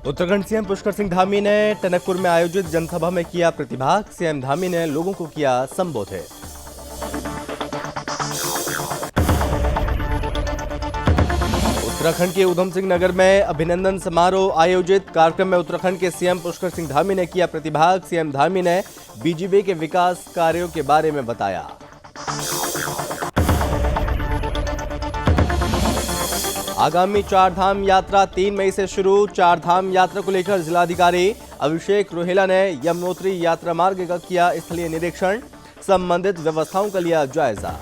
Uttarakhand CM Pushkar Singh Dhami ने टनकपुर में आयोजित जनसभा में किया प्रतिभाग। सीएम धामी ने लोगों को किया संबोधित। उत्तराखंड के उधम सिंह नगर में अभिनंदन समारोह आयोजित। कार्यक्रम में उत्तराखंड के सीएम पुष्कर सिंह धामी ने किया प्रतिभाग। सीएम धामी ने बीजीबी के विकास कार्यों के बारे में बताया। आगामी चारधाम यात्रा 3 मई से शुरू। चारधाम यात्रा को लेकर जिलाधिकारी अभिषेक रोहेला ने यमुनोत्री यात्रा मार्ग का किया स्थलीय निरीक्षण। संबंधित व्यवस्थाओं का लिया जायजा।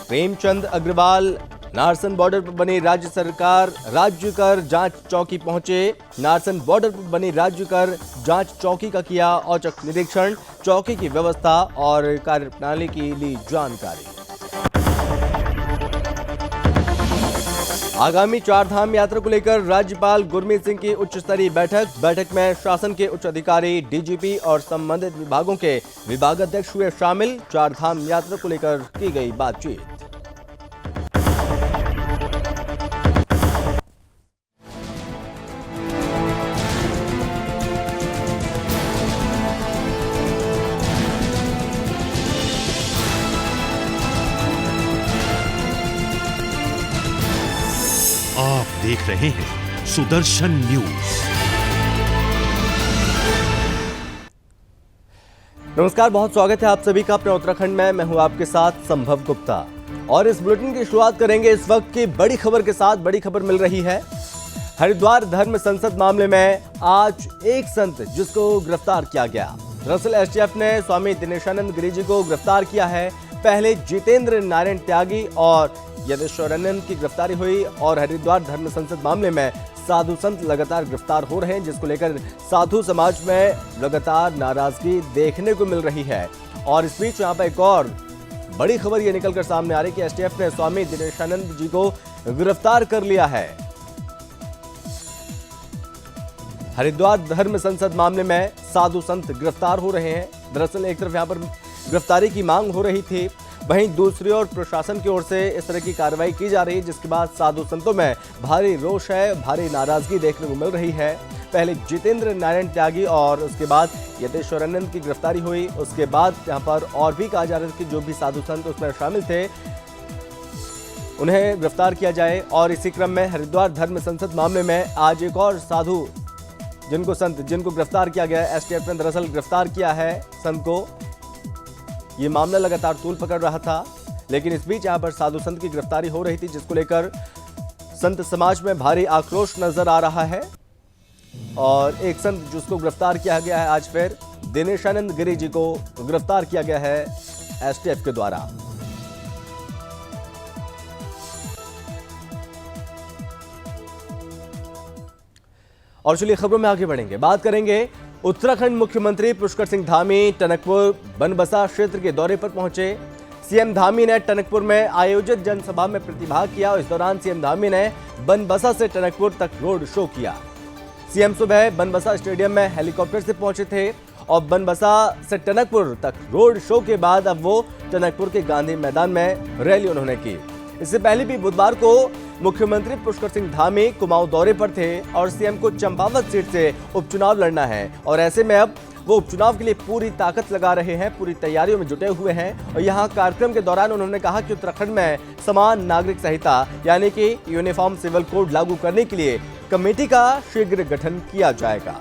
प्रेमचंद अग्रवाल नारसन बॉर्डर पर बनी राज्य कर जांच चौकी पहुंचे। नारसन बॉर्डर पर बनी राज्य कर जांच चौकी का किया औचक निरीक्षण। चौकी की व्यवस्था और कार्यप्रणाली की ली जानकारी। आगामी चारधाम यात्रा को लेकर राज्यपाल गुरमीत सिंह की उच्च स्तरीय बैठक में शासन के उच्च अधिकारी, डीजीपी और संबंधित विभागों के विभागाध्यक्ष हुए शामिल। चारधाम यात्रा को लेकर की गई बातचीत। आप देख रहे हैं सुदर्शन न्यूज। नमस्कार, बहुत स्वागत है आप सभी का अपने उत्तराखंड में। मैं हूं आपके साथ संभव गुप्ता और इस बुलेटिन की शुरुआत करेंगे इस वक्त की बड़ी खबर के साथ। बड़ी खबर मिल रही है हरिद्वार धर्म संसद मामले में आज एक संत जिसको गिरफ्तार किया गया। दरअसल एसटीएफ ने स्वामी दिनेशानंद गिरी जी को गिरफ्तार किया है। पहले जितेंद्र नारायण त्यागी और यदेश्वरानंद की गिरफ्तारी हुई और हरिद्वार धर्म संसद मामले में साधु संत लगातार गिरफ्तार हो रहे हैं, जिसको लेकर साधु समाज में लगातार नाराजगी देखने को मिल रही है। और इस बीच यहाँ पर एक और बड़ी खबर ये निकलकर सामने आ रही है कि एसटीएफ ने स्वामी दिनेशानंद जी को गिरफ्तार कर लिया है। हरिद्वार धर्म संसद मामले में साधु संत गिरफ्तार हो रहे हैं। दरअसल एक तरफ यहाँ पर गिरफ्तारी की मांग हो रही थी, वहीं दूसरी ओर प्रशासन की ओर से इस तरह की कार्रवाई की जा रही है, जिसके बाद साधु संतों में भारी रोष है, भारी नाराजगी देखने को मिल रही है। पहले जितेंद्र नारायण त्यागी और उसके बाद यदेश्वरानंद की गिरफ्तारी हुई। उसके बाद यहाँ पर और भी कहा जा रहा है कि जो भी साधु संत उसमें शामिल थे उन्हें गिरफ्तार किया जाए। और इसी क्रम में हरिद्वार धर्म संसद मामले में आज एक और साधु जिनको गिरफ्तार किया गया है। एसटीएफ ने दरअसल गिरफ्तार किया है संत को। ये मामला लगातार तूल पकड़ रहा था, लेकिन इस बीच यहाँ पर साधु संत की गिरफ्तारी हो रही थी, जिसको लेकर संत समाज में भारी आक्रोश नजर आ रहा है। और एक संत जिसको गिरफ्तार किया गया है, आज फिर दिनेशानंद गिरी जी को गिरफ्तार किया गया है एसटीएफ के द्वारा। और चलिए खबरों में आगे बढ़ेंगे, बात करेंगे उत्तराखंड मुख्यमंत्री पुष्कर सिंह धामी टनकपुर बनबसा क्षेत्र के दौरे पर पहुंचे। सीएम धामी ने टनकपुर में आयोजित जनसभा में प्रतिभाग किया और इस दौरान सीएम धामी ने बनबसा से टनकपुर तक रोड शो किया। सीएम सुबह बनबसा स्टेडियम में हेलीकॉप्टर से पहुंचे थे और बनबसा से टनकपुर तक रोड शो के बाद अब वो टनकपुर के गांधी मैदान में रैली उन्होंने की। इससे पहले भी बुधवार को मुख्यमंत्री पुष्कर सिंह धामी कुमाऊं दौरे पर थे और सीएम को चंपावत सीट से उपचुनाव लड़ना है और ऐसे में अब वो उपचुनाव के लिए पूरी ताकत लगा रहे हैं, पूरी तैयारियों में जुटे हुए हैं। और यहाँ कार्यक्रम के दौरान उन्होंने कहा कि उत्तराखंड में समान नागरिक संहिता यानी कि यूनिफॉर्म सिविल कोड लागू करने के लिए कमेटी का शीघ्र गठन किया जाएगा।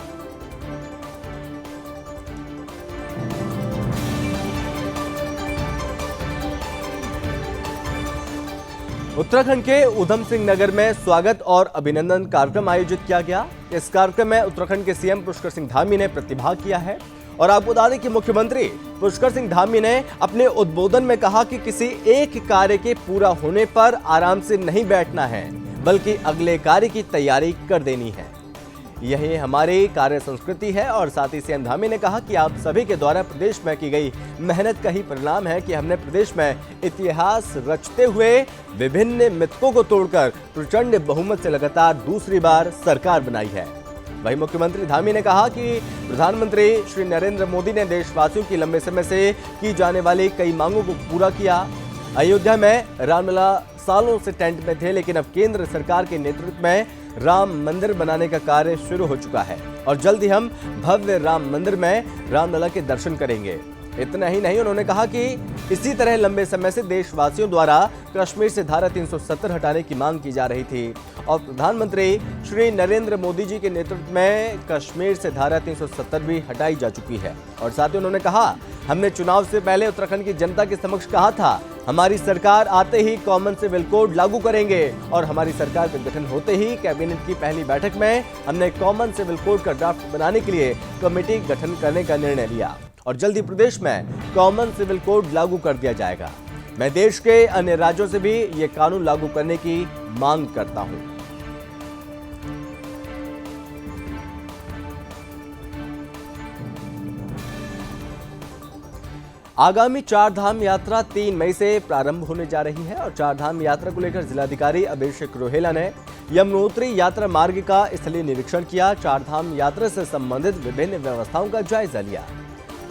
उत्तराखंड के उधम सिंह नगर में स्वागत और अभिनंदन कार्यक्रम आयोजित किया गया। इस कार्यक्रम में उत्तराखंड के सीएम पुष्कर सिंह धामी ने प्रतिभाग किया है। और आपको बता दें कि मुख्यमंत्री पुष्कर सिंह धामी ने अपने उद्बोधन में कहा कि किसी एक कार्य के पूरा होने पर आराम से नहीं बैठना है, बल्कि अगले कार्य की तैयारी कर देनी है। यही हमारी कार्य संस्कृति है। और साथ ही सीएम धामी ने कहा कि आप सभी के द्वारा प्रदेश में की गई मेहनत का ही परिणाम है कि हमने प्रदेश में इतिहास रचते हुए विभिन्न मिथकों को तोड़कर प्रचंड बहुमत से लगातार दूसरी बार सरकार बनाई है। वहीं मुख्यमंत्री धामी ने कहा कि प्रधानमंत्री श्री नरेंद्र मोदी ने देशवासियों की लंबे समय से की जाने वाली कई मांगों को पूरा किया। अयोध्या में रामलला सालों से टेंट में थे, लेकिन अब केंद्र सरकार के नेतृत्व में राम मंदिर बनाने का कार्य शुरू हो चुका है और जल्द ही हम भव्य राम मंदिर में रामलला के दर्शन करेंगे। इतना ही नहीं, उन्होंने कहा कि इसी तरह लंबे समय से देशवासियों द्वारा कश्मीर से धारा 370 हटाने की मांग की जा रही थी और प्रधानमंत्री श्री नरेंद्र मोदी जी के नेतृत्व में कश्मीर से धारा 370 भी हटाई जा चुकी है। और साथ ही उन्होंने कहा, हमने चुनाव से पहले उत्तराखंड की जनता के समक्ष कहा था, हमारी सरकार आते ही कॉमन सिविल कोड लागू करेंगे और हमारी सरकार का गठन होते ही कैबिनेट की पहली बैठक में हमने कॉमन सिविल कोड का ड्राफ्ट बनाने के लिए कमेटी गठन करने का निर्णय लिया और जल्द ही प्रदेश में कॉमन सिविल कोड लागू कर दिया जाएगा। मैं देश के अन्य राज्यों से भी ये कानून लागू करने की मांग करता हूं। आगामी चारधाम यात्रा 3 मई से प्रारंभ होने जा रही है और चारधाम यात्रा को लेकर जिलाधिकारी अभिषेक रोहेला ने यमुनोत्री यात्रा मार्ग का स्थलीय निरीक्षण किया। चारधाम यात्रा से संबंधित विभिन्न व्यवस्थाओं का जायजा लिया।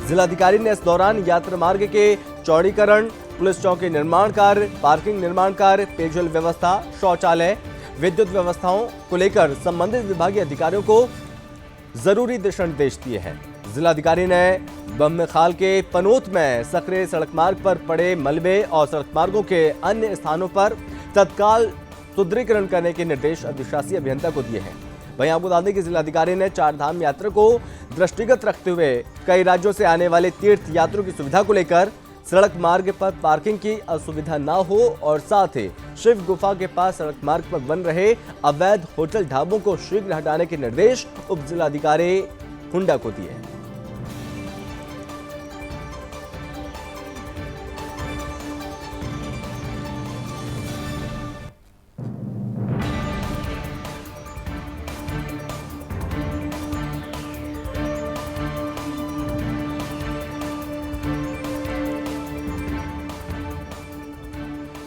जिलाधिकारी ने इस दौरान यात्रा मार्ग के चौड़ीकरण, पुलिस चौकी निर्माण कार्य, पार्किंग निर्माण कार्य, पेयजल व्यवस्था, शौचालय, विद्युत व्यवस्थाओं को लेकर संबंधित विभागीय अधिकारियों को जरूरी दिशा निर्देश दिए हैं। जिलाधिकारी ने बम्मेखाल के पनोत में सक्रिय सड़क मार्ग पर पड़े मलबे और सड़क मार्गों के अन्य स्थानों पर तत्काल सुदृढ़ीकरण करने के निर्देश अधिशासी अभियंता को दिए हैं। वहीं आपको बता दें कि जिलाधिकारी ने चारधाम यात्रा को दृष्टिगत रखते हुए कई राज्यों से आने वाले तीर्थ यात्रियों की सुविधा को लेकर सड़क मार्ग पर पार्किंग की असुविधा न हो और साथ ही शिव गुफा के पास सड़क मार्ग पर बन रहे अवैध होटल ढाबों को शीघ्र हटाने के निर्देश उप जिलाधिकारी हुंडा को दिए।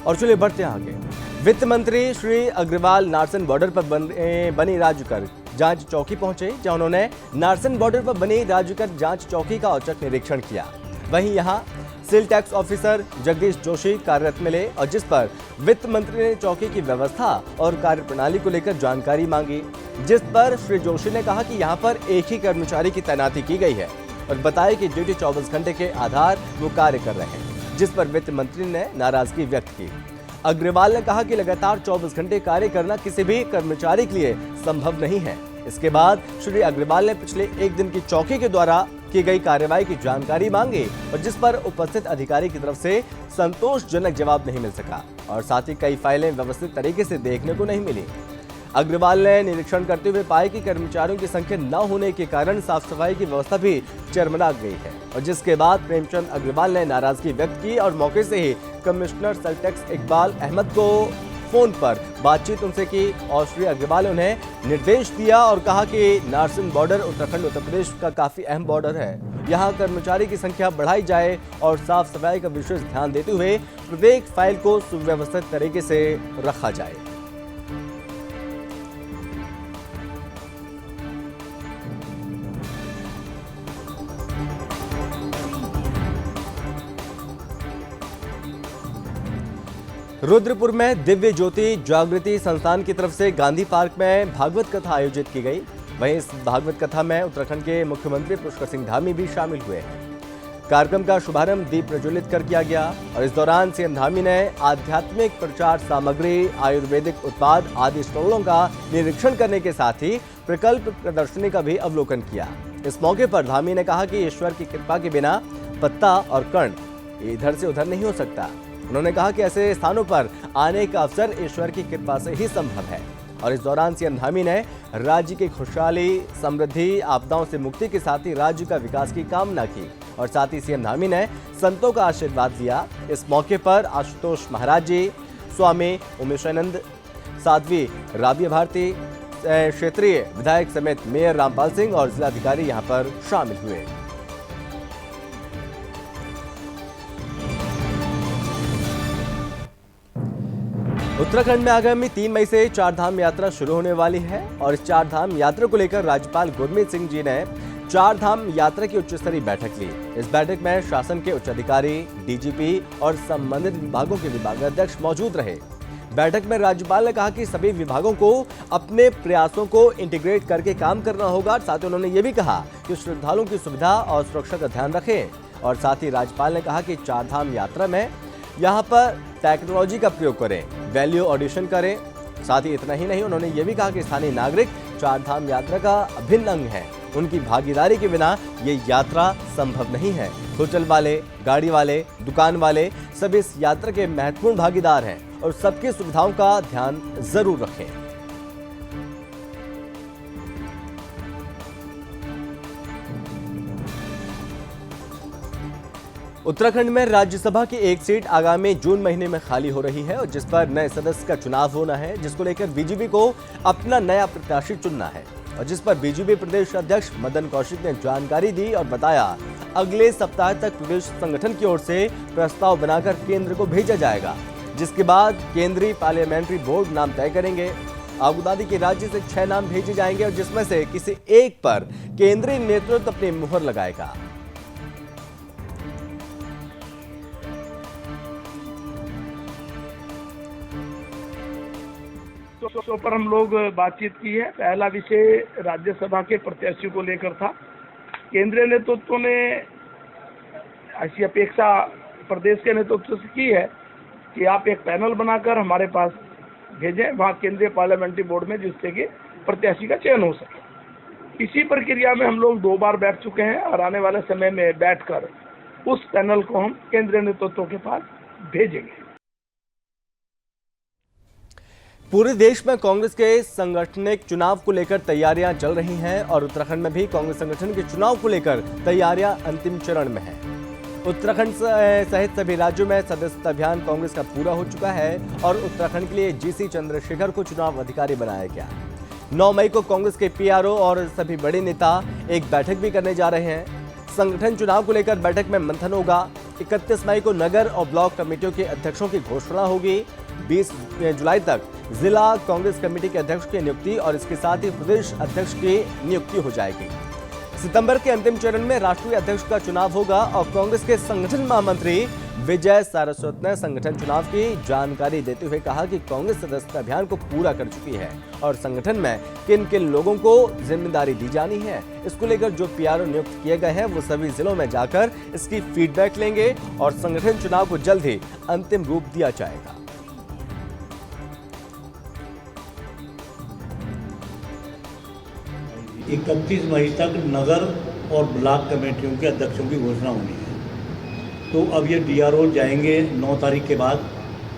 और चलिए बढ़ते हैं आगे। वित्त मंत्री श्री अग्रवाल नारसन बॉर्डर पर बनी राज्यकर जांच चौकी पहुंचे, जहां उन्होंने नारसन बॉर्डर पर बनी राज्यकर जांच चौकी का औचक निरीक्षण किया। वहीं यहां sale tax officer Jagdish Joshi कार्यरत मिले और जिस पर वित्त मंत्री ने चौकी की व्यवस्था और कार्यप्रणाली को लेकर जानकारी मांगी, जिस पर श्री जोशी ने कहा कि यहां पर एक ही कर्मचारी की तैनाती की गई है और बताया कि ड्यूटी 24 घंटे के आधार वो कार्य कर रहे हैं, जिस पर वित्त मंत्री ने नाराजगी व्यक्त की। अग्रवाल ने कहा कि लगातार 24 घंटे कार्य करना किसी भी कर्मचारी के लिए संभव नहीं है। इसके बाद श्री अग्रवाल ने पिछले एक दिन की चौकी के द्वारा की गई कार्रवाई की जानकारी मांगी और जिस पर उपस्थित अधिकारी की तरफ से संतोषजनक जवाब नहीं मिल सका और साथ ही कई फाइलें व्यवस्थित तरीके से देखने को नहीं मिली। अग्रवाल ने निरीक्षण करते हुए पाया कि कर्मचारियों की संख्या न होने के कारण साफ सफाई की व्यवस्था भी चरमरा गई है और जिसके बाद प्रेमचंद अग्रवाल ने नाराजगी व्यक्त की और मौके से ही commissioner sale tax Iqbal Ahmad को फोन पर बातचीत उनसे की और श्री अग्रवाल ने उन्हें निर्देश दिया और कहा कि नारसन बॉर्डर उत्तराखंड उत्तर प्रदेश का काफी अहम बॉर्डर है, यहाँ कर्मचारी की संख्या बढ़ाई जाए और साफ सफाई का विशेष ध्यान देते हुए प्रत्येक फाइल को सुव्यवस्थित तरीके से रखा जाए। रुद्रपुर में दिव्य ज्योति जागृति संस्थान की तरफ से गांधी पार्क में भागवत कथा आयोजित की गई। वहीं इस भागवत कथा में उत्तराखंड के मुख्यमंत्री पुष्कर सिंह धामी भी शामिल हुए हैं। कार्यक्रम का शुभारंभ दीप प्रज्वलित कर किया गया और इस दौरान सीएम धामी ने आध्यात्मिक प्रचार सामग्री, आयुर्वेदिक उत्पाद आदि स्टॉलों का निरीक्षण करने के साथ ही प्रकल्प प्रदर्शनी का भी अवलोकन किया। इस मौके पर धामी ने कहा कि ईश्वर की कृपा के बिना पत्ता और कण इधर से उधर नहीं हो सकता। उन्होंने कहा कि ऐसे स्थानों पर आने का अवसर ईश्वर की कृपा से ही संभव है और इस दौरान सीएम धामी ने राज्य की खुशहाली, समृद्धि, आपदाओं से मुक्ति के साथ ही राज्य का विकास की कामना की और साथ ही सीएम धामी ने संतों का आशीर्वाद लिया। इस मौके पर आशुतोष महाराज जी, स्वामी उमेशानंद, साध्वी राबिया भारती, क्षेत्रीय विधायक समेत मेयर रामपाल सिंह और जिलाधिकारी यहां पर शामिल हुए। उत्तराखंड में आगामी 3 मई से चारधाम यात्रा शुरू होने वाली है और इस चारधाम यात्रा को लेकर राज्यपाल गुरमीत सिंह जी ने चार धाम यात्रा की उच्च स्तरीय बैठक ली। इस बैठक में शासन के उच्च अधिकारी, डीजीपी और संबंधित विभागों के विभागाध्यक्ष मौजूद रहे। बैठक में राज्यपाल ने कहा कि सभी विभागों को अपने प्रयासों को इंटीग्रेट करके काम करना होगा। साथ ही उन्होंने ये भी कहा कि श्रद्धालुओं की सुविधा और सुरक्षा का ध्यान रखें। और साथ ही राज्यपाल ने कहा कि चार धाम यात्रा में यहाँ पर टेक्नोलॉजी का प्रयोग करें, वैल्यू ऑडिशन करें। साथ ही इतना ही नहीं, उन्होंने ये भी कहा कि स्थानीय नागरिक चार धाम यात्रा का अभिन्न अंग है। उनकी भागीदारी के बिना ये यात्रा संभव नहीं है। होटल वाले, गाड़ी वाले, दुकान वाले सभी इस यात्रा के महत्वपूर्ण भागीदार हैं और सबकी सुविधाओं का ध्यान जरूर रखें। उत्तराखंड में राज्यसभा की एक सीट आगामी जून महीने में खाली हो रही है और जिस पर नए सदस्य का चुनाव होना है, जिसको लेकर बीजेपी को अपना नया प्रत्याशी चुनना है और जिस पर बीजेपी प्रदेश अध्यक्ष मदन कौशिक ने जानकारी दी और बताया अगले सप्ताह तक प्रदेश संगठन की ओर से प्रस्ताव बनाकर केंद्र को भेजा जाएगा, जिसके बाद केंद्रीय पार्लियामेंट्री बोर्ड नाम तय करेंगे। आबुधाबी के राज्य से 6 नाम भेजे जाएंगे और जिसमें से किसी एक पर केंद्रीय नेतृत्व अपनी मुहर लगाएगा। तो पर हम लोग बातचीत की है। पहला विषय राज्यसभा के प्रत्याशियों को लेकर था। केंद्रीय नेतृत्व ने ऐसी अपेक्षा प्रदेश के नेतृत्व से की है कि आप एक पैनल बनाकर हमारे पास भेजें वहाँ केंद्रीय पार्लियामेंट्री बोर्ड में, जिससे कि प्रत्याशी का चयन हो सके। इसी प्रक्रिया में हम लोग 2 बार बैठ चुके हैं और आने वाले समय में बैठकर उस पैनल को हम केंद्रीय नेतृत्व के पास भेजेंगे। पूरे देश में कांग्रेस के संगठनिक चुनाव को लेकर तैयारियां चल रही हैं और उत्तराखंड में भी कांग्रेस संगठन के चुनाव को लेकर तैयारियां अंतिम चरण में हैं। उत्तराखंड सहित सभी राज्यों में सदस्यता अभियान कांग्रेस का पूरा हो चुका है और उत्तराखंड के लिए जीसी चंद्रशेखर को चुनाव अधिकारी बनाया गया। 9 मई को कांग्रेस के पीआरओ और सभी बड़े नेता एक बैठक भी करने जा रहे हैं। संगठन चुनाव को लेकर बैठक में मंथन होगा। 31 मई को नगर और ब्लॉक कमेटियों के अध्यक्षों की घोषणा होगी। 20 जुलाई तक जिला कांग्रेस कमेटी के अध्यक्ष की नियुक्ति और इसके साथ ही प्रदेश अध्यक्ष की नियुक्ति हो जाएगी। सितंबर के अंतिम चरण में राष्ट्रीय अध्यक्ष का चुनाव होगा और कांग्रेस के संगठन महामंत्री विजय सारस्वत ने संगठन चुनाव की जानकारी देते हुए कहा कि कांग्रेस सदस्यता अभियान को पूरा कर चुकी है और संगठन में किन किन लोगों को जिम्मेदारी दी जानी है, इसको लेकर जो पीआरओ नियुक्त किए गए हैं वो सभी जिलों में जाकर इसकी फीडबैक लेंगे और संगठन चुनाव को जल्द ही अंतिम रूप दिया जाएगा। 31 मई तक नगर और ब्लॉक कमेटियों के अध्यक्षों की घोषणा होनी है। तो अब ये डीआरओ जाएंगे 9 तारीख के बाद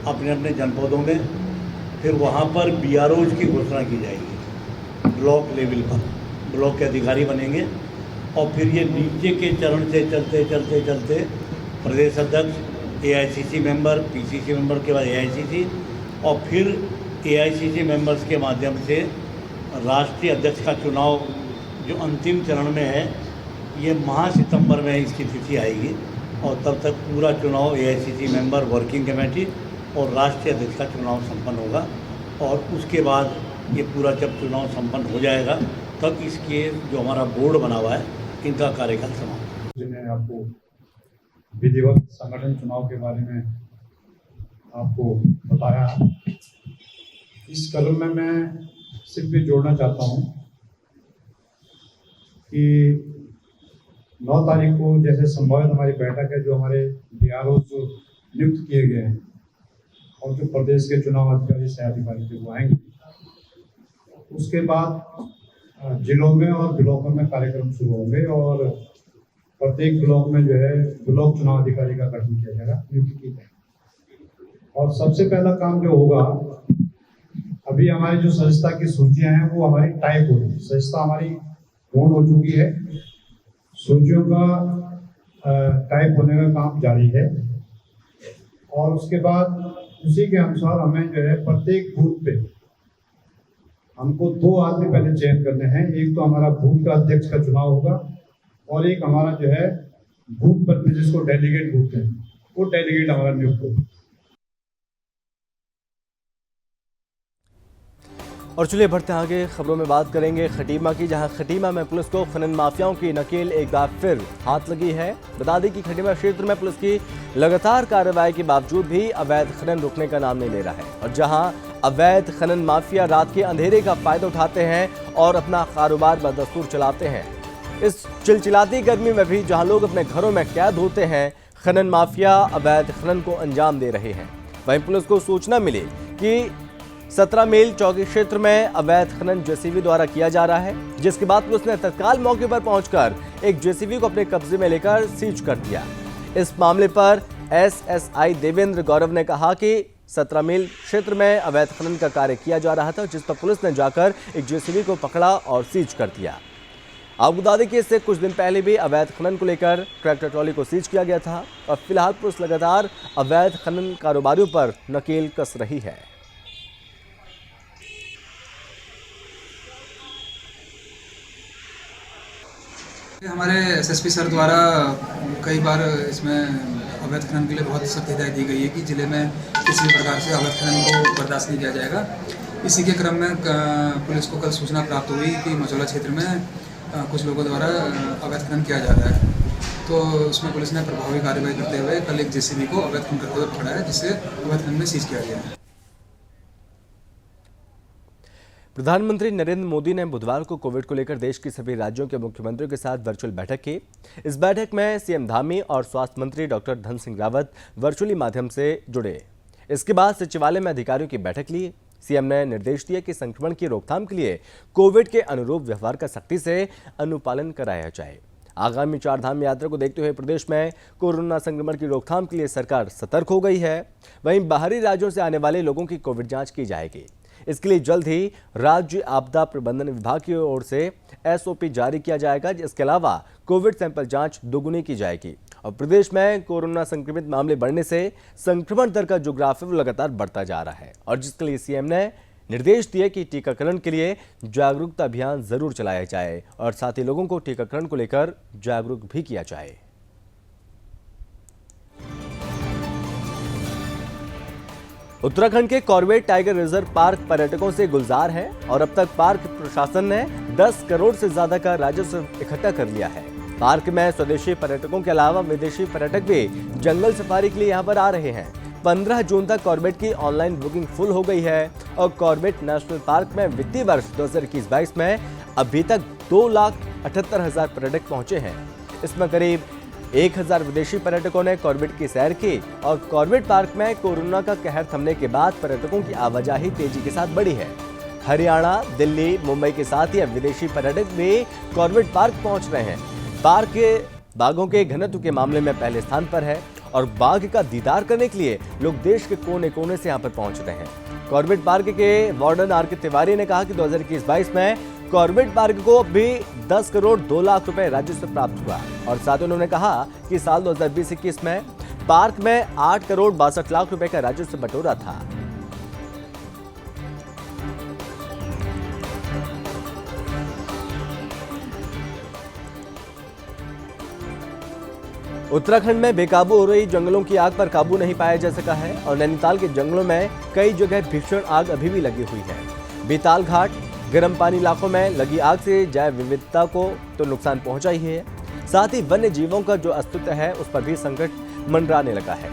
अपने अपने जनपदों में, फिर वहाँ पर बीआरओज की घोषणा की जाएगी। ब्लॉक लेवल पर ब्लॉक के अधिकारी बनेंगे और फिर ये नीचे के चरण से चलते चलते चलते प्रदेश अध्यक्ष, एआईसीसी मेंबर, पीसीसी मेंबर के बाद एआईसीसी और फिर एआईसीसी मेंबर्स के माध्यम से राष्ट्रीय अध्यक्ष का चुनाव जो अंतिम चरण में है, ये माह सितंबर में इसकी तिथि आएगी और तब तक पूरा चुनाव एआईसीसी मेंबर, वर्किंग कमेटी और राष्ट्रीय अध्यक्ष का चुनाव संपन्न होगा। और उसके बाद ये पूरा जब चुनाव संपन्न हो जाएगा तब इसके जो हमारा बोर्ड बना हुआ है, इनका कार्यकाल समाप्त। मैंने आपको विधिवत संगठन चुनाव के बारे में आपको बताया। इस कलम में मैं सिर्फ ये जोड़ना चाहता हूँ कि 9 तारीख को जैसे संभावित हमारी बैठक है, जो हमारे डीआरओ जो नियुक्त किए गए हैं और जो प्रदेश के चुनाव अधिकारी, सह अधिकारी थे वो आएंगे। उसके बाद जिलों में और ब्लॉकों में कार्यक्रम शुरू होंगे और प्रत्येक ब्लॉक में जो है ब्लॉक चुनाव अधिकारी का गठन किया जाएगा, नियुक्ति की जाएगी। और सबसे पहला काम जो होगा, अभी हमारी जो सदस्यता की सूचियां हैं वो हमारी टाइप हो रही है। सदस्यता हमारी पूर्ण हो चुकी है, सूचियों का टाइप होने का काम जारी है और उसके बाद उसी के अनुसार हमें जो है प्रत्येक बूथ पे हमको 2 आदमी पहले चयन करने हैं। एक तो हमारा बूथ का अध्यक्ष का चुनाव होगा और एक हमारा जो है बूथ पर जिसको डेलीगेट बोलते हैं, वो डेलीगेट हमारा नियुक्त होगा। और चलिए बढ़ते हैं आगे, खबरों में बात करेंगे खटीमा की, जहां खटीमा में पुलिस को खनन माफियाओं की नकेल एक बार फिर हाथ लगी है। बता दें कि खटीमा क्षेत्र में पुलिस की लगातार कार्रवाई के बावजूद भी अवैध खनन रुकने का नाम नहीं ले रहा है, और जहां अवैध खनन माफिया रात के अंधेरे का फायदा उठाते हैं और अपना कारोबार बदस्तूर चलाते हैं। इस चिलचिलाती गर्मी में भी जहां लोग अपने घरों में कैद होते हैं, खनन माफिया अवैध खनन को अंजाम दे रहे हैं। वहीं पुलिस को सूचना मिली कि 17 मील चौकी क्षेत्र में अवैध खनन जेसीबी द्वारा किया जा रहा है, जिसके बाद पुलिस ने तत्काल मौके पर पहुंचकर एक जेसीबी को अपने कब्जे में लेकर सीज कर दिया। इस मामले पर एसएसआई देवेंद्र गौरव ने कहा कि 17 मील क्षेत्र में अवैध खनन का कार्य किया जा रहा था, जिस पर पुलिस ने जाकर एक जेसीबी को पकड़ा और सीज कर दिया। आपको बता दें कि इससे कुछ दिन पहले भी अवैध खनन को लेकर ट्रैक्टर ट्रॉली को सीज किया गया था, और फिलहाल पुलिस लगातार अवैध खनन कारोबारियों पर नकेल कस रही है। हमारे एसएसपी सर द्वारा कई बार इसमें अवैध खनन के लिए बहुत सख्त हिदायत दी गई है कि जिले में किसी भी प्रकार से अवैध खनन को बर्दाश्त नहीं किया जाएगा। इसी के क्रम में पुलिस को कल सूचना प्राप्त हुई कि मचौला क्षेत्र में कुछ लोगों द्वारा अवैध खनन किया जा रहा है, तो उसमें पुलिस ने प्रभावी कार्रवाई करते हुए कल एक जेसीबी को अवैध खनन करते हुए पकड़ा है, जिससे अवैध खनन में सीज किया गया है। प्रधानमंत्री नरेंद्र मोदी ने बुधवार को कोविड को लेकर देश के सभी राज्यों के मुख्यमंत्रियों के साथ वर्चुअल बैठक की। इस बैठक में सीएम धामी और स्वास्थ्य मंत्री डॉक्टर धन सिंह रावत वर्चुअली माध्यम से जुड़े। इसके बाद सचिवालय में अधिकारियों की बैठक ली। सीएम ने निर्देश दिया कि संक्रमण की रोकथाम के लिए कोविड के अनुरूप व्यवहार का सख्ती से अनुपालन कराया जाए। आगामी 4 धाम यात्रा को देखते हुए प्रदेश में कोरोना संक्रमण की रोकथाम के लिए सरकार सतर्क हो गई है। वहीं बाहरी राज्यों से आने वाले लोगों की कोविड जांच की जाएगी। इसके लिए जल्द ही राज्य आपदा प्रबंधन विभाग की ओर से एसओपी जारी किया जाएगा। इसके अलावा कोविड सैंपल जांच दोगुनी की जाएगी, और प्रदेश में कोरोना संक्रमित मामले बढ़ने से संक्रमण दर का जो ग्राफ है वो लगातार बढ़ता जा रहा है, और जिसके लिए सीएम ने निर्देश दिए कि टीकाकरण के लिए जागरूकता अभियान जरूर चलाया जाए, और साथ ही लोगों को टीकाकरण को लेकर जागरूक भी किया जाए। उत्तराखंड के कॉर्बेट टाइगर रिजर्व पार्क पर्यटकों से गुलजार है, और अब तक पार्क प्रशासन ने 10 करोड़ से ज्यादा का राजस्व इकट्ठा कर लिया है। पार्क में स्वदेशी पर्यटकों के अलावा विदेशी पर्यटक भी जंगल सफारी के लिए यहां पर आ रहे हैं। 15 जून तक कॉर्बेट की ऑनलाइन बुकिंग फुल हो गई है, और कॉर्बेट नेशनल पार्क में वित्तीय वर्ष 2021-22 में अभी तक 2,78,000 पर्यटक पहुंचे हैं। इसमें करीब 1,000 विदेशी पर्यटकों ने कॉर्बेट की सैर की, और कॉर्बेट पार्क में कोरोना का कहर थमने के बाद पर्यटकों की आवाजाही तेजी के साथ बढ़ी है। हरियाणा, दिल्ली, मुंबई के साथ ही अब विदेशी पर्यटक भी कॉर्बेट पार्क पहुंच रहे हैं। पार्क के बाघों के घनत्व के मामले में पहले स्थान पर है, और बाघ का दीदार करने के लिए लोग देश के कोने कोने से यहाँ पर पहुंच रहे हैं। कॉर्बेट पार्क के वार्डन आर के तिवारी ने कहा कि 2021-22 में कॉर्बेट पार्क को भी 10 करोड़ 2 लाख रुपए राजस्व प्राप्त हुआ, और साथ ही उन्होंने कहा कि साल 2020-21 में पार्क में 8 करोड़ 62 लाख रुपए का राजस्व बटोरा था। उत्तराखंड में बेकाबू हो रही जंगलों की आग पर काबू नहीं पाया जा सका है, और नैनीताल के जंगलों में कई जगह भीषण आग अभी भी लगी हुई है। बेताल घाट, गर्म पानी इलाकों में लगी आग से जैव विविधता को तो नुकसान पहुंचा ही है, साथ ही वन्य जीवों का जो अस्तित्व है उस पर भी संकट मंडराने लगा है।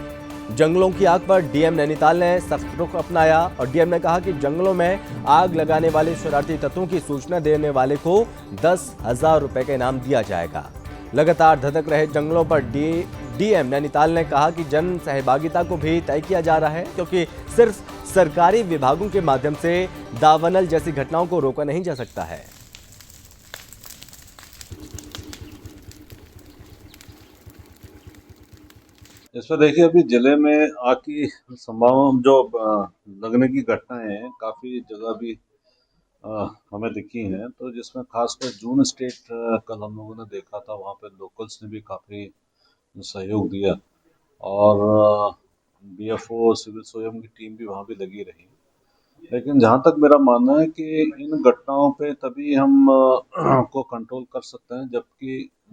जंगलों की आग पर डीएम नैनीताल ने सख्त रुख अपनाया, और डीएम ने कहा कि जंगलों में आग लगाने वाले शरारती तत्वों की सूचना देने वाले को 10,000 रुपए का इनाम दिया जाएगा। लगातार धधक रहे जंगलों पर डीएम नैनीताल ने कहा कि जन सहभागिता को भी तय किया जा रहा है, क्योंकि सिर्फ सरकारी विभागों के माध्यम से दावानल जैसी घटनाओं को रोका नहीं जा सकता है। इस पर देखिए, अभी जिले में आग की संभावना जो लगने की घटनाएं हैं काफ़ी जगह भी हमें दिखी हैं, तो जिसमें खासकर जून स्टेट कल हम लोगों ने देखा था, वहाँ पे लोकल्स ने भी काफ़ी सहयोग दिया, और बीएफओ सिविल सोयम की टीम भी वहाँ भी लगी रही। लेकिन जहाँ तक मेरा मानना है कि इन घटनाओं पे तभी हम को कंट्रोल कर सकते हैं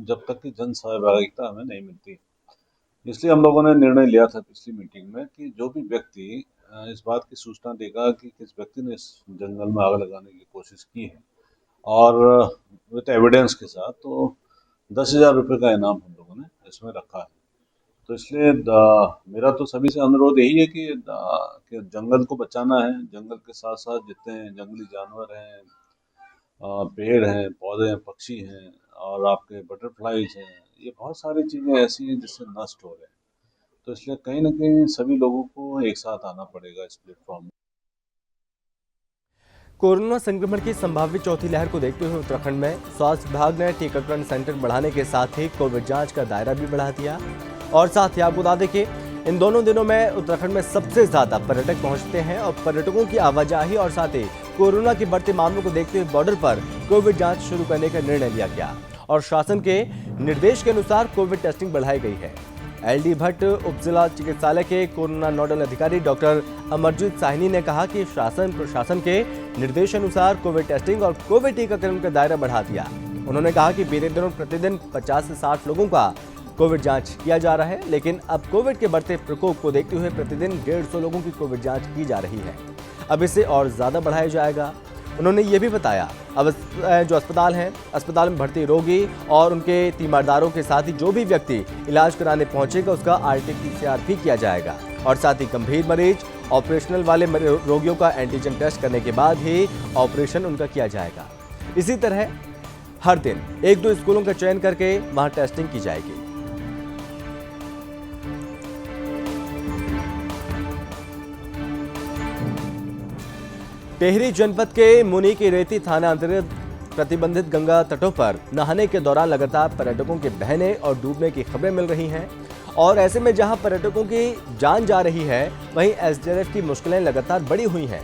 जब तक कि जन सहभागिता हमें नहीं मिलती। इसलिए हम लोगों ने निर्णय लिया था पिछली मीटिंग में कि जो भी व्यक्ति इस बात की सूचना देगा कि किस व्यक्ति ने इस जंगल में आग लगाने की कोशिश की है और विद एविडेंस के साथ, तो 10,000 रुपये का इनाम हम लोगों ने इसमें रखा है। तो इसलिए मेरा तो सभी से अनुरोध यही है कि जंगल को बचाना है। जंगल के साथ साथ जितने जंगली जानवर हैं, पेड़ हैं, पौधे हैं, पक्षी हैं और आपके बटरफ्लाइज हैं, ये बहुत सारी चीज़ें ऐसी हैं जिससे नष्ट हो रहे हैं। तो इसलिए कहीं ना कहीं सभी लोगों को एक साथ आना पड़ेगा इस प्लेटफॉर्म में। कोरोना संक्रमण की संभावित चौथी लहर को देखते हुए उत्तराखंड में स्वास्थ्य विभाग ने टीकाकरण सेंटर बढ़ाने के साथ ही कोविड जांच का दायरा भी बढ़ा दिया। और साथ ही आपको बता दें कि इन दोनों दिनों में उत्तराखंड में सबसे ज्यादा पर्यटक पहुंचते हैं और पर्यटकों की आवाजाही और साथ ही कोरोना के बढ़ते मामलों को देखते हुए बॉर्डर पर कोविड जांच शुरू करने का निर्णय लिया गया और शासन के निर्देश के अनुसार कोविड टेस्टिंग बढ़ाई गई है। एलडी भट्ट उप जिला चिकित्सालय के कोरोना नोडल अधिकारी डॉक्टर अमरजीत साहनी ने कहा कि शासन प्रशासन के निर्देशानुसार कोविड टेस्टिंग और कोविड टीकाकरण का दायरा बढ़ा दिया। उन्होंने कहा कि बीते दिनों प्रतिदिन 50 से 60 लोगों का कोविड जांच किया जा रहा है, लेकिन अब कोविड के बढ़ते प्रकोप को देखते हुए प्रतिदिन 150 लोगों की कोविड जांच की जा रही है। अब इसे और ज्यादा बढ़ाया जाएगा। उन्होंने ये भी बताया अब जो अस्पताल हैं, अस्पताल में भर्ती रोगी और उनके तीमारदारों के साथ ही जो भी व्यक्ति इलाज कराने पहुंचेगा उसका RT-PCR भी किया जाएगा और साथ ही गंभीर मरीज, ऑपरेशनल वाले रोगियों का एंटीजन टेस्ट करने के बाद ही ऑपरेशन उनका किया जाएगा। इसी तरह हर दिन 1-2 स्कूलों का चयन करके वहां टेस्टिंग की जाएगी। टिहरी जनपद के मुनी की रेती थाना अंतर्गत प्रतिबंधित गंगा तटों पर नहाने के दौरान लगातार पर्यटकों के बहने और डूबने की खबरें मिल रही हैं और ऐसे में जहां पर्यटकों की जान जा रही है, वहीं SDRF की मुश्किलें लगातार बढ़ी हुई हैं।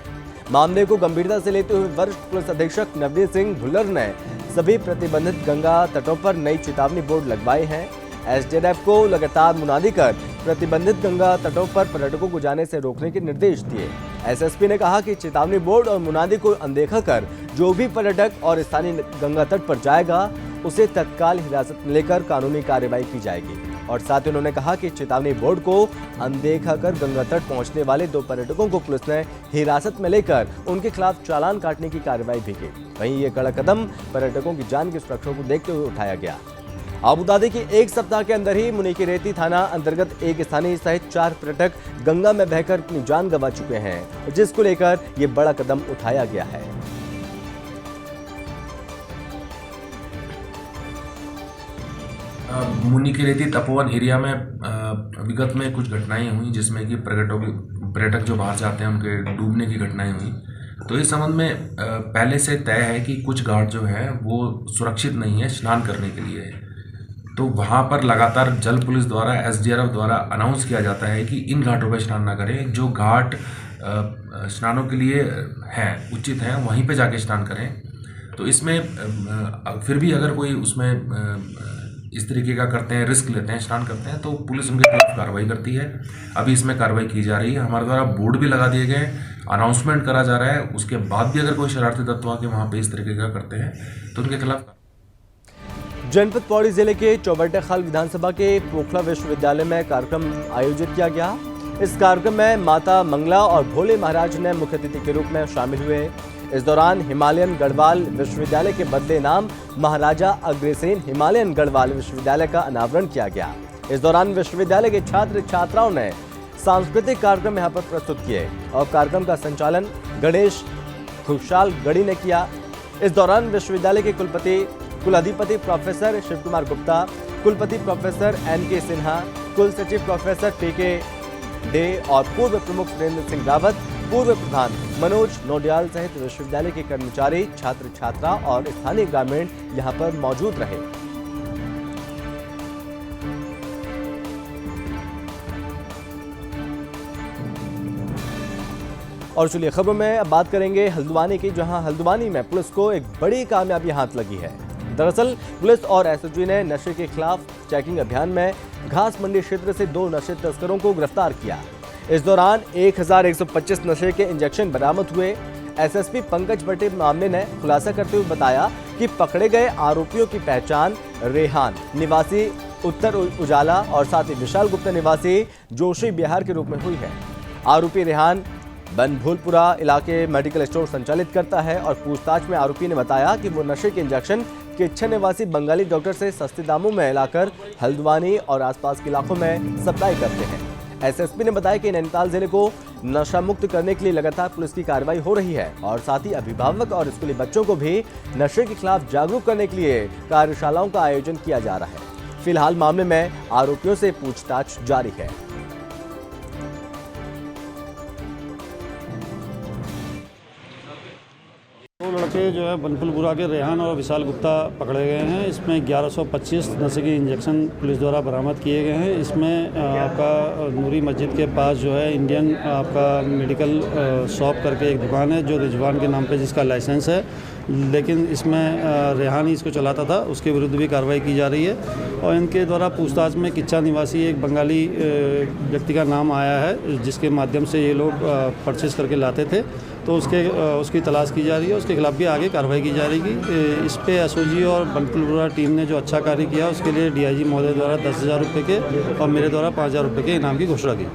मामले को गंभीरता से लेते हुए वरिष्ठ पुलिस अधीक्षक नवनीत सिंह भुल्लर ने सभी प्रतिबंधित गंगा तटों पर नई चेतावनी बोर्ड लगवाए हैं। SDRF को लगातार मुनादी कर प्रतिबंधित गंगा तटों पर पर्यटकों को जाने से रोकने के निर्देश दिए। SSP ने कहा कि चेतावनी बोर्ड और मुनादी को अनदेखा कर जो भी पर्यटक और स्थानीय गंगा तट पर जाएगा उसे तत्काल हिरासत में लेकर कानूनी कार्रवाई की जाएगी। और साथ ही उन्होंने कहा कि चेतावनी बोर्ड को अनदेखा कर गंगा तट पहुंचने वाले 2 पर्यटकों को पुलिस ने हिरासत में लेकर उनके खिलाफ चालान काटने की कार्रवाई भी की। वहीं ये कड़ा कदम पर्यटकों की जान की सुरक्षा को देखते हुए उठाया गया। आपको बता दें कि एक सप्ताह के अंदर ही मुनी की रेती थाना अंतर्गत एक स्थानीय सहित 4 पर्यटक गंगा में बहकर अपनी जान गंवा चुके हैं, जिसको लेकर ये बड़ा कदम उठाया गया है। मुनी की रेती तपोवन एरिया में विगत में कुछ घटनाएं हुई जिसमें कि पर्यटक जो बाहर जाते हैं उनके डूबने की घटनाएं हुई। तो इस संबंध में पहले से तय है कि कुछ घाट जो है वो सुरक्षित नहीं है स्नान करने के लिए। तो वहाँ पर लगातार जल पुलिस द्वारा SDRF द्वारा अनाउंस किया जाता है कि इन घाटों पर स्नान ना करें, जो घाट स्नानों के लिए हैं उचित हैं वहीं पे जाके स्नान करें। तो इसमें फिर भी अगर कोई उसमें इस तरीके का करते हैं, रिस्क लेते हैं, स्नान करते हैं, तो पुलिस उनके खिलाफ कार्रवाई करती है। अभी इसमें कार्रवाई की जा रही है। हमारे द्वारा बोर्ड भी लगा दिए गए, अनाउंसमेंट करा जा रहा है। उसके बाद भी अगर कोई शरारती तत्व आके वहाँ पे इस तरीके का करते हैं तो उनके खिलाफ। जनपद पौड़ी जिले के चौबट्टा-खाल विधानसभा के पोखला विश्वविद्यालय में कार्यक्रम आयोजित किया गया। इस कार्यक्रम में माता मंगला और भोले महाराज ने मुख्य अतिथि के रूप में शामिल हुए। इस दौरान हिमालयन गढ़वाल विश्वविद्यालय के बदले नाम महाराजा अग्रसेन हिमालयन गढ़वाल विश्वविद्यालय का अनावरण किया गया। इस दौरान विश्वविद्यालय के छात्र छात्राओं ने सांस्कृतिक कार्यक्रम यहाँ पर प्रस्तुत किए और कार्यक्रम का संचालन गणेश खुशहाल गढ़ी ने किया। इस दौरान विश्वविद्यालय के कुलाधिपति प्रोफेसर शिव कुमार गुप्ता, कुलपति प्रोफेसर NK सिन्हा, कुल सचिव प्रोफेसर PK डे और पूर्व प्रमुख सुरेंद्र सिंह रावत, पूर्व प्रधान मनोज नोडियाल सहित विश्वविद्यालय के कर्मचारी, छात्र छात्रा और स्थानीय ग्रामीण यहाँ पर मौजूद रहे। और चलिए खबरों में अब बात करेंगे हल्द्वानी की, जहां हल्द्वानी में पुलिस को एक बड़ी कामयाबी हाथ लगी है। दरअसल पुलिस और SOG ने नशे के खिलाफ चेकिंग अभियान में घास मंडी क्षेत्र से 2 नशे तस्करों को गिरफ्तार किया। इस दौरान 1125 नशे के इंजेक्शन बरामद हुए। SSP पंकज बटे मामले ने खुलासा करते हुए बताया कि पकड़े गए आरोपियों की पहचान रेहान निवासी उत्तर उजाला और साथ ही विशाल गुप्ता निवासी जोशी बिहार के रूप में हुई है। आरोपी रेहान बनभूलपुरा इलाके मेडिकल स्टोर संचालित करता है और पूछताछ में आरोपी ने बताया कि वो नशे के इंजेक्शन किच्छा निवासी बंगाली डॉक्टर से सस्ते दामों में लाकर हल्द्वानी और आसपास के इलाकों में सप्लाई करते हैं। एसएसपी ने बताया कि नैनीताल जिले को नशा मुक्त करने के लिए लगातार पुलिस की कार्रवाई हो रही है और साथ ही अभिभावक और स्कूली बच्चों को भी नशे के खिलाफ जागरूक करने के लिए कार्यशालाओं का आयोजन किया जा रहा है। फिलहाल मामले में आरोपियों से पूछताछ जारी है। दो लड़के जो है बनभूलपुरा के रेहान और विशाल गुप्ता पकड़े गए हैं। इसमें 1125 नशे के इंजेक्शन पुलिस द्वारा बरामद किए गए हैं। इसमें आपका नूरी मस्जिद के पास जो है इंडियन आपका मेडिकल शॉप करके एक दुकान है जो रिजवान के नाम पे जिसका लाइसेंस है, लेकिन इसमें रेहान ही इसको चलाता था, उसके विरुद्ध भी कार्रवाई की जा रही है। और इनके द्वारा पूछताछ में किच्छा निवासी एक बंगाली व्यक्ति का नाम आया है जिसके माध्यम से ये लोग परचेस करके लाते थे, तो उसकी तलाश की जा रही है। उसके खिलाफ भी आगे कार्रवाई की जा रही है। इस पे एसओजी और बनभूलपुरा टीम ने जो अच्छा कार्य किया उसके लिए डीआईजी महोदय द्वारा 10,000 रुपये के और मेरे द्वारा 5,000 रुपये के इनाम की घोषणा की।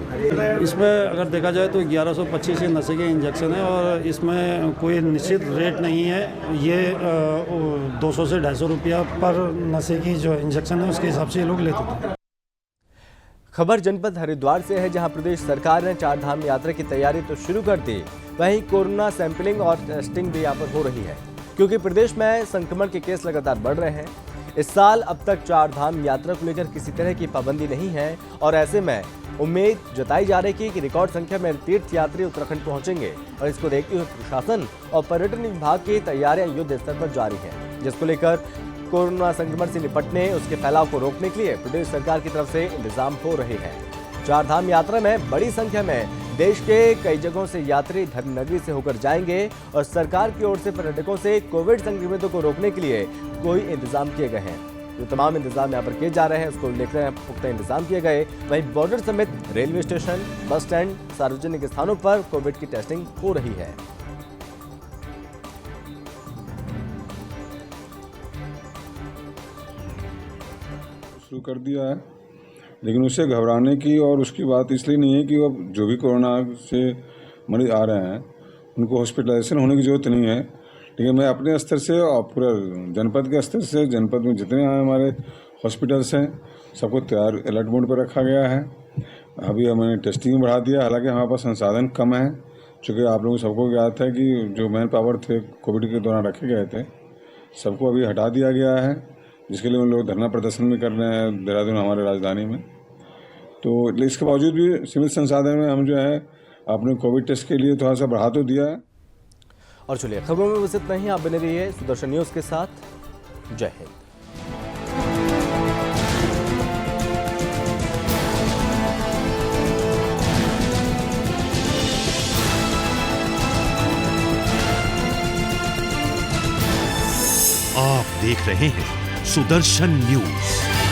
इसमें अगर देखा जाए तो 1125 के नशे के इंजेक्शन है और इसमें कोई निश्चित रेट नहीं है। ये 200 से 250 रुपया पर नशे की जो इंजेक्शन है उसके हिसाब से ये लोग लेते थे। खबर जनपद हरिद्वार से है, जहां प्रदेश सरकार ने 4 धाम यात्रा की तैयारी तो शुरू कर दी, वहीं कोरोना सैंपलिंग और टेस्टिंग भी यहाँ पर हो रही है क्योंकि प्रदेश में संक्रमण के केस लगातार बढ़ रहे हैं। इस साल अब तक 4 धाम यात्रा को लेकर किसी तरह की पाबंदी नहीं है और ऐसे में उम्मीद जताई जा रही है कि रिकॉर्ड संख्या में तीर्थ यात्री उत्तराखंड पहुंचेंगे और इसको देखते हुए प्रशासन और पर्यटन विभाग की तैयारियां युद्ध स्तर पर जारी है, जिसको लेकर कोरोना संक्रमण से निपटने, उसके फैलाव को रोकने के लिए प्रदेश सरकार की तरफ से इंतजाम हो रहे हैं। 4 धाम यात्रा में बड़ी संख्या में देश के कई जगहों से यात्री धर्मनगरी से होकर जाएंगे और सरकार की ओर से पर्यटकों से कोविड संक्रमितों को रोकने के लिए कोई इंतजाम किए गए हैं। जो तमाम इंतजाम यहाँ पर किए जा रहे हैं उसको लेकर पुख्ता इंतजाम किए गए। वहीं बॉर्डर समेत रेलवे स्टेशन, बस स्टैंड, सार्वजनिक स्थानों पर कोविड की टेस्टिंग हो रही है। शुरू कर दिया है, लेकिन उससे घबराने की और उसकी बात इसलिए नहीं है कि अब जो भी कोरोना से मरीज आ रहे हैं उनको हॉस्पिटलाइजेशन होने की ज़रूरत नहीं है। लेकिन मैं अपने स्तर से और पूरा जनपद के स्तर से, जनपद में जितने हमारे हॉस्पिटल्स हैं सबको तैयार अलर्ट मोड पर रखा गया है। अभी हमने टेस्टिंग बढ़ा दिया, हालांकि हमारे पास संसाधन कम है, चूँकि आप लोगों सबको ज्ञात है कि जो मैन पावर थे कोविड के दौरान रखे गए थे सबको अभी हटा दिया गया है, जिसके लिए उन लोग धरना प्रदर्शन भी कर रहे हैं देहरादून हमारे राजधानी में। तो इसके बावजूद भी सिविल संसाधन में हम जो है अपने कोविड टेस्ट के लिए थोड़ा सा बढ़ा तो दिया है। और चलिए खबरों में बस इतना ही। आप बने रहिए सुदर्शन न्यूज़ के साथ। जय हिंद। आप देख रहे हैं सुदर्शन न्यूज।